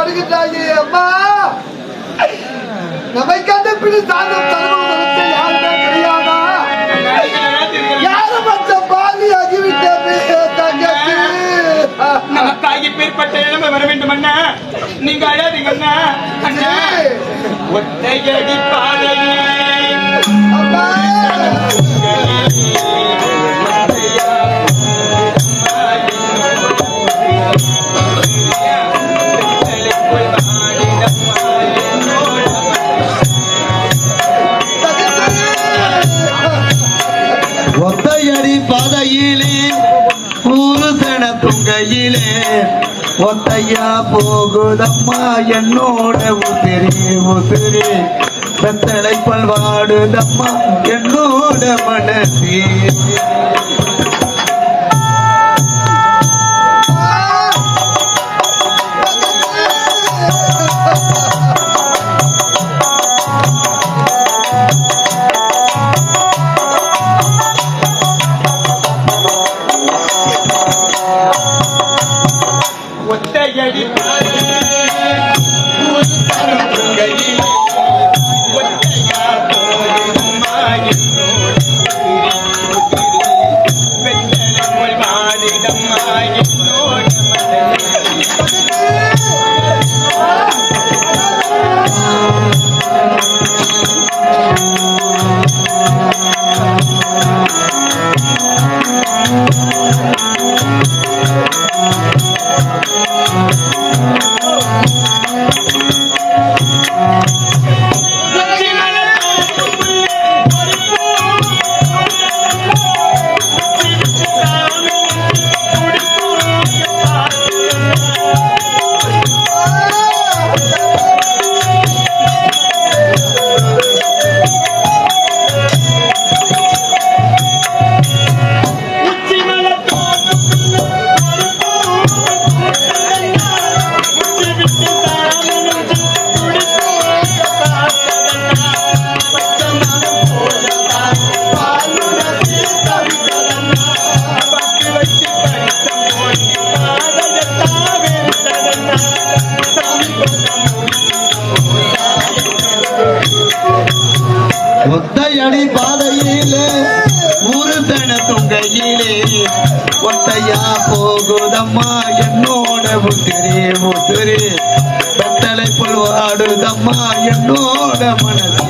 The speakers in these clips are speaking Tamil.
வருகின்றாயே அம்மா. நம்மை கண்டு பிடி தானம் தருவதற்கு யாருமே கிடையாதா? யாரும் மற்ற பாதி ஆகிவிட்டது தங்கச்சி. நமக்காகி பேர்பட்ட நிலைமை வர வேண்டும் அண்ணா. நீங்க அழாதீங்க அண்ணா. அண்ணா ஒத்தையடி பாதையே அம்மா. ஒத்தையடி பாதையிலே புருஷன துங்கையிலே ஒத்தையா போகுதம்மா என்னோட உதிரி உதிரி வெத்தலை பல்வாடுதம்மா என்னோட மனசே. ஒத்தையடி பாதையே ஒத்தையா போகுதம்மா என்னோட வெத்தலை பல்வாடுதம்மா என்னோட ஒத்தையடி பாதையிலே புருஷன துங்கையிலே ஒத்தையா போகுதம்மா என்னோட உதிரி உதிரி வெத்தலை புல்வாடுதம்மா என்னோட மனசே.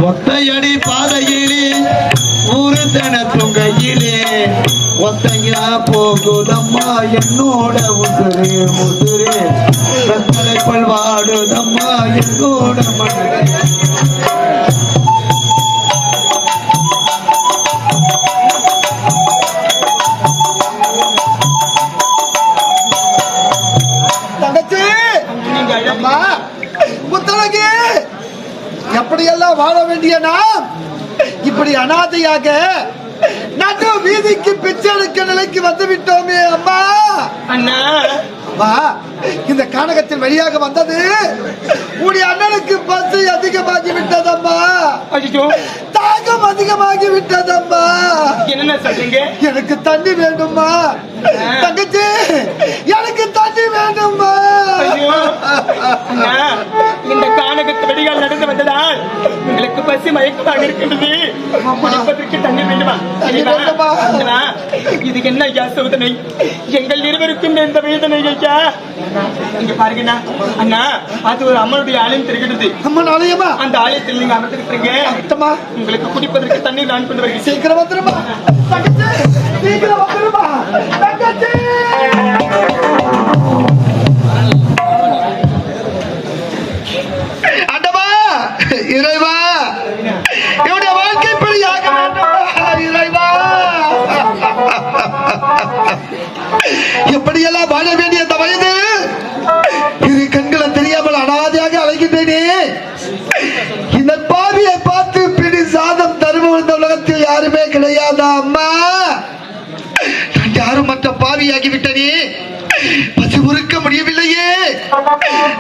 ஒத்தையடி பாதையிலே புருஷன துங்கையிலே ஒத்தையா போகுதம்மா என்னோட உதிரி உதிரி வெத்தலை பல்வாடுதம்மா என்னோட மனசே. தங்கச்சி அம்மா முத்தழகி, எப்படியெல்லாம் வாழ வேண்டிய நாம் இப்படி அனாதையாக நடு வீதிக்கு பிச்சை எடுக்க நிலைக்கு வந்து விட்டோமே அம்மா. அண்ணா அம்மா, இந்த கானகத்தின் வழியாக வந்தது உடைய அண்ணனுக்கு பசி அதிகமாகி விட்டதம்மா. தாகம் அதிகமாகி விட்டதம்மா. என்ன சொல்றீங்க? எனக்கு தண்ணி வேண்டும்மா. தங்கச்சி, எனக்கு தண்ணி வேண்டும்மா. இந்த கானகத்து வெடிகள் நடந்து வந்ததால் உங்களுக்கு பசி மயக்கமாக இருக்கின்றது. குடிப்பதற்கு தண்ணீர் வேண்டுமா? வேண்டுமா? அண்ணா, இதுக்கு என்ன ஐயா சோதனை? எங்கள் இருவருக்கும் எந்த வேதனை ஐயா? இங்க பாருங்கண்ணா, அண்ணா அது ஒரு அம்மனுடைய ஆலயம் தெரிகிறது. அம்மன் ஆலயமா? அந்த ஆலயத்தில் நீங்க அமர்ந்திருக்கிறீங்க. அத்தமா, உங்களுக்கு குடிப்பதற்கு தண்ணீர் நான் கொண்டு வருகிறேன். சீக்கிரம் வந்துருமா தங்கச்சி, சீக்கிரம் வந்துருமா தங்கச்சி. அண்டமா, இறைவா, என்னுடைய வாழ்க்கை இப்படி ஆக வேண்டுமா இறைவா? எப்படியெல்லாம் வாழ வேண்டிய அந்த வயது இரு கண்களை தெரியாமல் அனாதையாக அழைக்கின்றேனே. இந்த பாவியை பார்த்து பிடி சாதம் தருபவர் இந்த உலகத்தில் யாருமே கிடையாதா அம்மா? நான் யாரும் மற்ற பாவியாகி விட்டனே. பசி உருக்க முடியவில்லையே.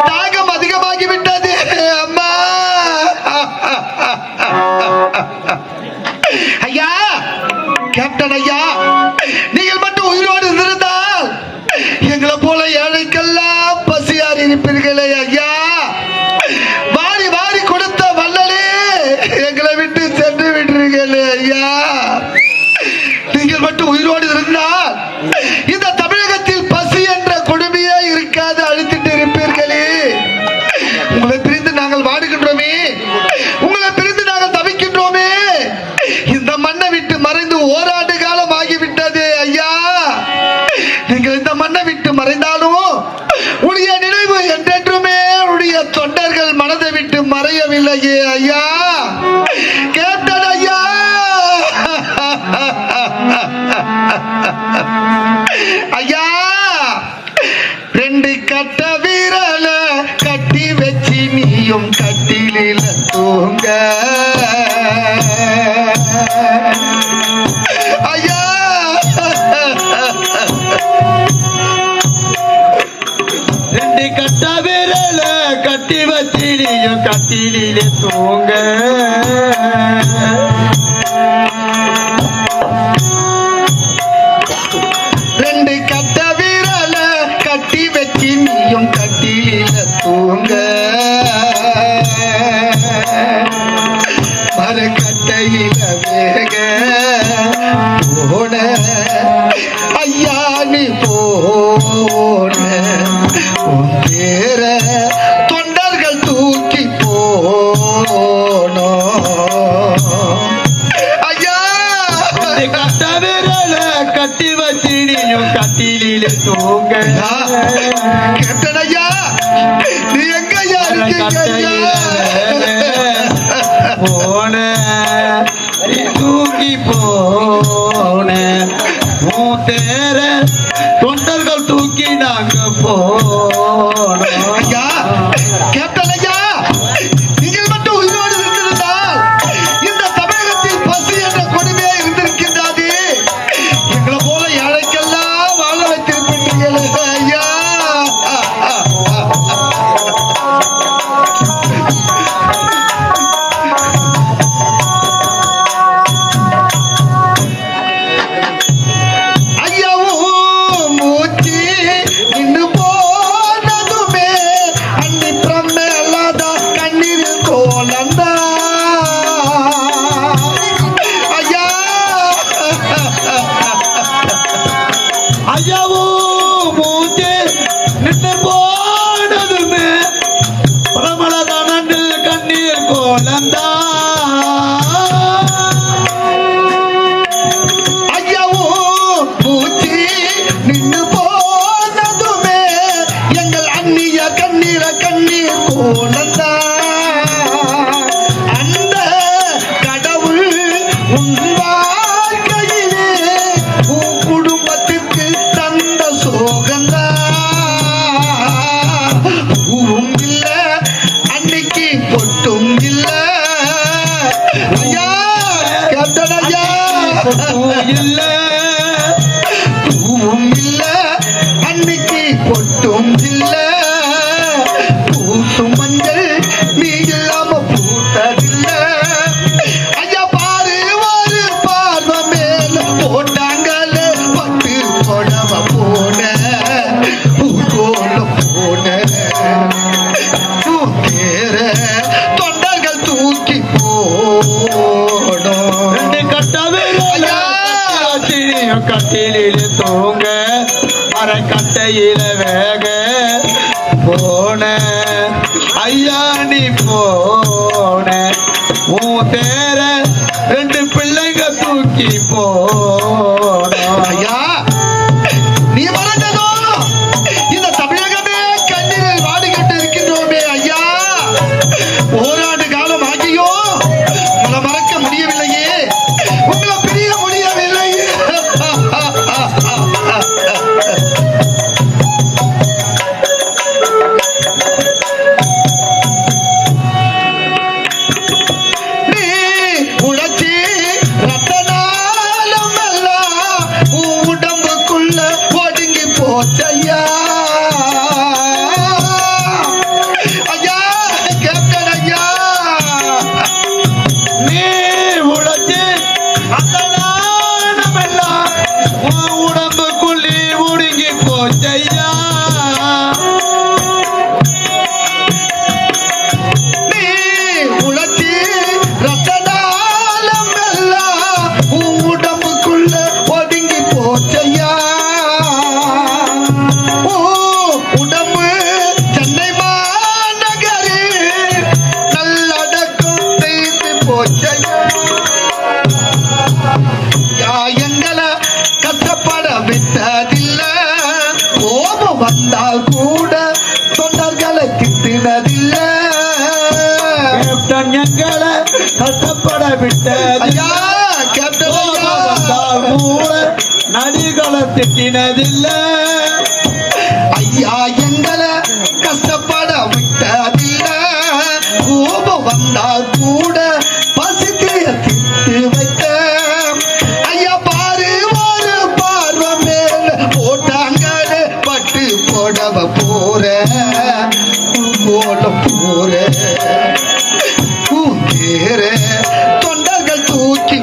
தாகம் அதிகமாகி விட்டது அம்மா. ஐயா, கேப்டன் ஐயா, நீங்கள் மட்டும் உயிரோடு இருந்திருந்தால் எங்களை போல ஏழைக்கெல்லாம் பசியார் இருப்பீர்களே ஐயா. வாரி வாரி கொடுத்த வல்லலே எங்களை விட்டு சென்று விடுறீர்களே ஐயா. நீங்கள் மட்டும் உயிரோடு இருந்தால் இந்த தமிழகத்தில் பசி என்ற கொடுமையே இருக்காது, அழித்துட்டு இருப்பீர்களே. உங்களை பிரிந்து நாங்கள் வாடுகின்றோமே, உங்களை பிரிந்து நாங்கள் தவிக்கின்றோமே. இந்த மண்ணை விட்டு மறைந்து ஓராண்டு காலம் ஆகிவிட்டது ஐயா. நீங்கள் இந்த மண்ணை விட்டு மறைந்தாலும் உடைய நினைவு என்றென்றுமே உடைய தொண்டர்கள் மனதை விட்டு மறையவில்லையே ஐயா. கேப்டன் ஐயா, ஐயா, ரெண்டு கட்ட வீரல கட்டி வச்சு நீயும் கட்டிலில தூங்க ஐயா. ரெண்டு கட்ட விரல கட்டி வச்சு நீயும் கட்டிலே தூங்க. ரெண்டு கட்ட வீரல கட்டி வச்சு நீயும் கட்டிலில தூங்க. மரக்கட்டையில வேக போன ஐயா நீ போன உன் பேர தொண்டர்கள் தூக்கி போனோ ஐயா. கட்ட விரல கட்டி வச்சு நீயும் கட்டிலே தூங்க. கேப்டன் ஐயா, நீ எங்க ஐயா இருக்கீங்க ஐயா? போன தூக்கி போன உன் தேர தொண்டர்கள் தூக்கி நாங்க போனோம். ஐயா, கேப்டன் ஐயா, நீங்கள் மட்டும் உயிரோடு இருந்திருந்தால் இந்த தமிழகத்தில் பசி என்ற கொடுமையே இருந்திருக்கின்றது. எங்களை போல ஏழைக்கெல்லாம் வாழ வைத்திருப்பீர்கள் ஐயா. போன ஐயா நீ போன உன் தேர 2 பிள்ளைங்க தூக்கி போன ஐயா நீ மறந்ததோ இந்த தமிழகமே கண்ணீரில் வாடிக்கிட்டு இருக்கின்றோமே ஐயா. ஓராண்டு காலம் ஆகியோ உங்களை மறக்க முடியவில்லையே, உங்களை பிரிய முடியவில்லையே. நீ உழைச்சி ரத்தனாலும் எல்லாம் உன் உடம்புக்குள்ள ஒடுங்கி போச்சையா. ஐயா கேப்டன் ஐயா, நீ உழைச்சி அந்த நாணமெல்லாம் உன் உடம்புக்குள்ளே ஒடுங்கி போச்சையா. நீ உழைச்சி ரத்தனாலும் எல்லாம் உன் உடம்புக்குள்ள ஒடுங்கி போச்சையா. உடம்பு சென்னை மாநகரு நல்லடக்கம் செய்து போச்சையா. எங்களை கஷ்டப்பட விட்டதில்ல, கோபம் வந்தால் கூட தொண்டர்களை திட்டினதில்ல. கேப்டன் எங்களை கஷ்டப்பட விட்டது ஐயா கேப்டன் ஐயா. கூட நடிகளை திட்டினதில்ல. ஐயா எங்களை கஷ்டப்பட விட்டதில்ல, கோபம் வந்தால் கூட பசித்திய திட்டு வைத்த. ஐயா பாரு ஒரு பார்வை மேல போட்டாங்களே பட்டு போடவ போற போல போற கூந்தேற தொண்டர்கள் தூக்கி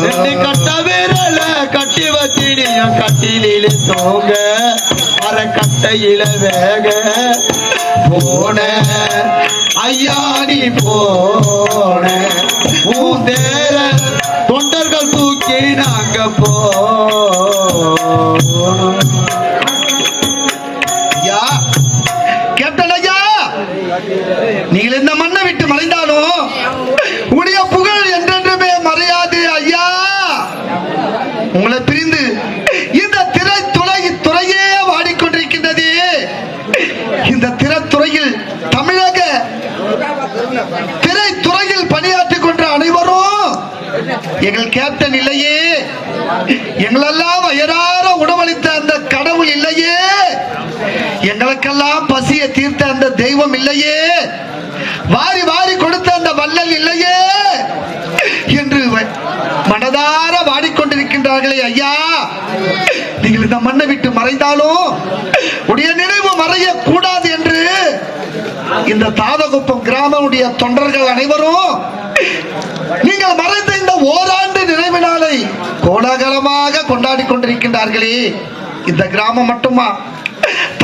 ரெண்டு போற. கட்ட விரல கட்டி வச்சிடியும் கட்டிலில் தோங்க மர கட்டையில வேக போன ஐயா நீ போன உன் தேர தொண்டர்கள் தூக்கி நாங்க போனோம். ஐயா கேப்டன் ஐயா, நீங்கள் இந்த மண்ணை விட்டு மறைந்தாலும் உடைய புகழ் என்றென்றுமே மறையாது ஐயா. உங்களை பிரிந்து இந்த துறையே வாடிக்கொண்டிருக்கின்றது. இந்த திரைத்துறையில் தமிழக திரைத்துறையில் பணியாற்றிக் கொண்ட அனைவரும் எங்கள் கேப்டன் இல்லையே, எங்களெல்லாம் வயறார உணவளித்த அந்த கடவுள் இல்லையே, எங்களுக்கெல்லாம் பசியை தீர்த்த அந்த தெய்வம் இல்லையே, வாரி வாரி கொடுத்த அந்த வள்ளல் இல்லையே என்று மனதார வாடிக்கொண்டிருக்கின்றார்களே ஐயா. நீங்கள் இந்த மண்ணை விட்டு மறைந்தாலும் உடைய நினைவு மறைய கூடாது என்று இந்த தாதகுப்பம் கிராமனுடைய தொண்டர்கள் அனைவரும் நீங்கள் மறைந்த இந்த ஓராண்டு நினைவு நாளை கோலாகலமாக கொண்டாடி கொண்டிருக்கின்றார்களே. இந்த கிராமம் மட்டுமா,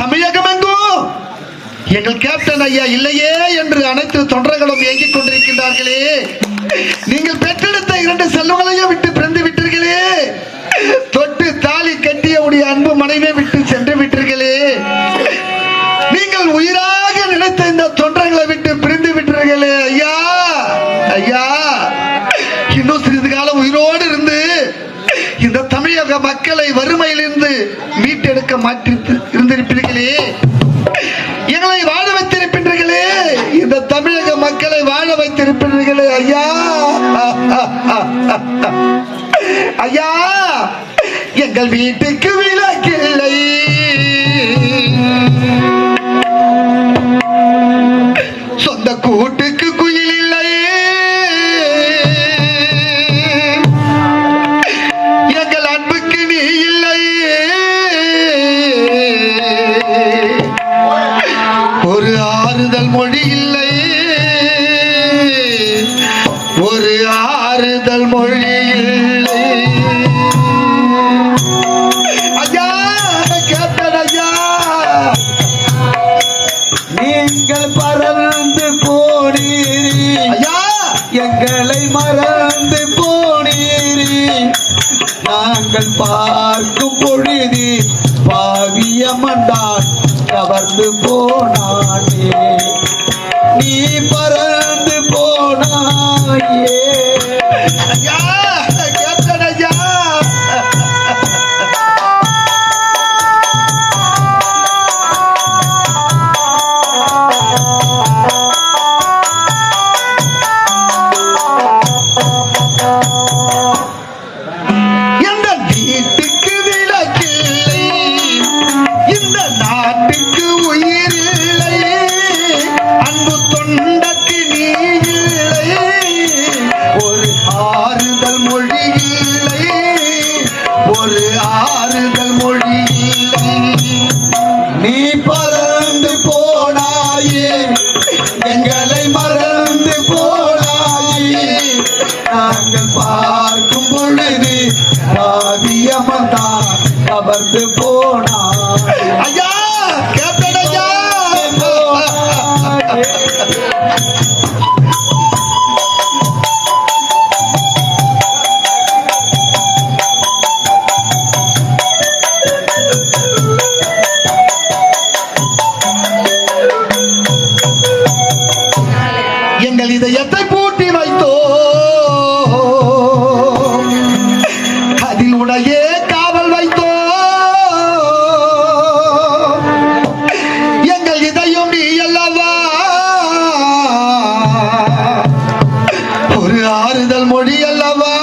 தமிழகம் எங்கும் எங்கள் கேப்டன் ஐயா இல்லையே என்று அனைத்து தொண்டர்களும் ஏங்கிக் கொண்டிருக்கின்றார்களே. நீங்கள் பெற்றெடுத்த 2 செல்வங்களையும் விட்டு பிறந்து விட்டீர்களே, தொட்டு தாலி கட்டிய உடைய அன்பு மனைவியை விட்டு சென்று விட்டீர்களே, நீங்கள் உயிராக நினைத்த இந்த தொண்டர்களை விட்டு பிரிந்து விட்டீர்களே ஐயா. ஐயா இன்னும் சிறிது காலம் உயிரோடு இருந்து இந்த தமிழக மக்களை வறுமையிலிருந்து மீட்டெடுக்க மாற்றி இருந்திருப்பீர்களே, எங்களை வாழ வைத்திருப்பீர்களே, இந்த தமிழக மக்களை வாழ வைத்திருப்பீர்களே ஐயா. ஐயா எங்கள் வீட்டுக்கு விளக்கில்லை, சொந்த கூட்டுக்கு குயில் இல்லை, எங்கள் அன்புக்கு நீ இல்லை, ஒரு ஆறுதல் மொழி இல்லை, ஒரு ஆறுதல் மொழி இல்லை. ஐயா கேப்டன் ஐயா, நீங்கள் பறந்து போனீரி ஐயா எங்களை மறந்து போனீரி, நாங்கள் பார்க்கும் பொழுது பாவிய பாவியம்மன் தான் கவர்ந்து போனானே நீ பறந்து போனாயே ஐயா கேப்டன் ஐயா எந்த வீட்டுக்கு விளக்கில்லை இந்த நாட்டுக்கு உயிர் இல்லை அன்பு தொண்டக்கு நீ இல்லை ஒரு ஆறுதல் மொழி இல்லை ஒரு ஆறுதல் மொழி இல்லை நீ பறந்து போனாயே எங்களை மறந்து போனாயே நாங்கள் பார்க்கும் பொழுது பாவியம்மன் தான் கவர்ந்து போனாயே ஐயா கேப்டன் ஐயா எங்கள் இதயத்தை பூட்டி வைத்தோ அதில் உடையே காவல் வைத்தோ எங்கள் இதயம் நீ அல்லவா ஒரு ஆறுதல் மொழி அல்லவா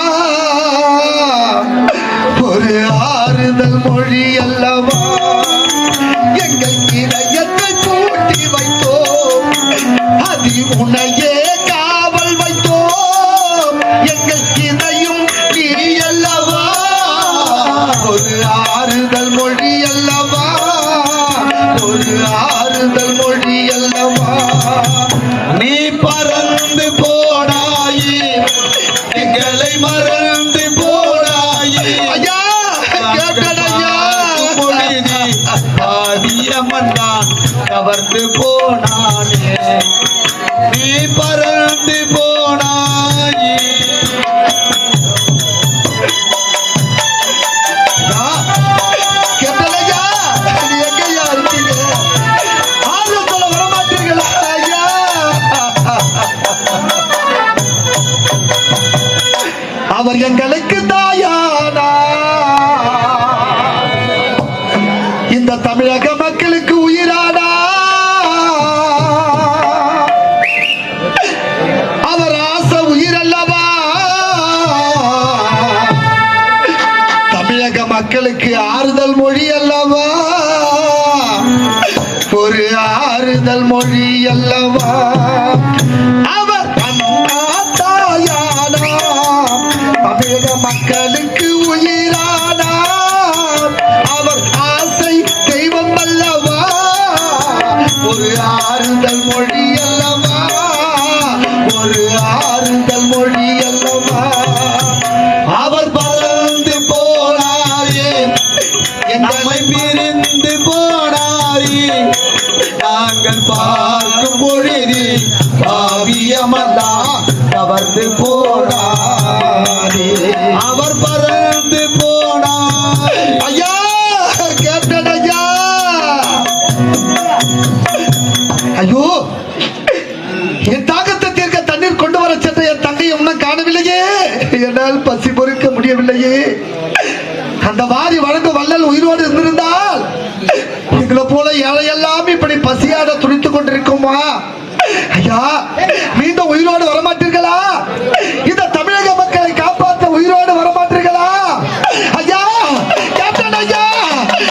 ஒரு ஆறுதல் மொழி அல்லவா எங்கள் இதயத்தை பூட்டி வைத்தோ அதில் உன்னையே காவல் வைத்தோம் எங்கள் இதையும் நீ அல்லவா ஒரு ஆறுதல் மொழி அல்லவா ஒரு ஆறுதல் மொழி அல்லவா நீ பறந்து போனாயே எங்களை மறந்து போனாயே ஐயா கேப்டன் ஐயா பாவியம்மன் தான் கவர்ந்து போனானே நீ பறந்து போனாயே கேப்டன் ஐயா நீ எங்கய்யா இருக்கீங்க ஆர்வத்தோட வரமாட்டீர்களா ஐயா அவர் எங்களுக்கு தாயானா இந்த தமிழக மக்களுக்கு உயிரானா அவர் ஆசை உயிர் அல்லவா தமிழக மக்களுக்கு ஆறுதல் மொழி அல்லவா ஒரு ஆறுதல் மொழி அல்லவா அவர் அண்ணா தாயானா தமிழக மக்களுக்கு உயிரானா அவர் ஆசை தெய்வம் அல்லவா ஒரு ஆறுதல் மொழி அல்லவா ஒரு ஆறுதல் மொழி அல்லவா அவர் பறந்து போனாயே நம்மை பிரிந்து போனாயே நாங்கள் பார்க்கும் பொழுது பாவியம்மன் தான் கவர்ந்து போனாயே அவர் பறந்து போனாயே ஐயா கேப்டன் ஐயா ஐயோ என் தாகத்தை தீர்க்க தண்ணீர் கொண்டு வர சென்ற என் தங்கையை இன்னும் காணவில்லையே என்னால் பசி பொறுக்க முடியவில்லையே அந்த வாரி வழங்க வள்ளல் உயிரோடு இருந்திருந்தால் எங்களை போல ஏழையெல்லாம் இப்படி பசியாட துடித்துக் கொண்டிருக்குமா ஐயா மீண்டும் உயிரோடு வரமா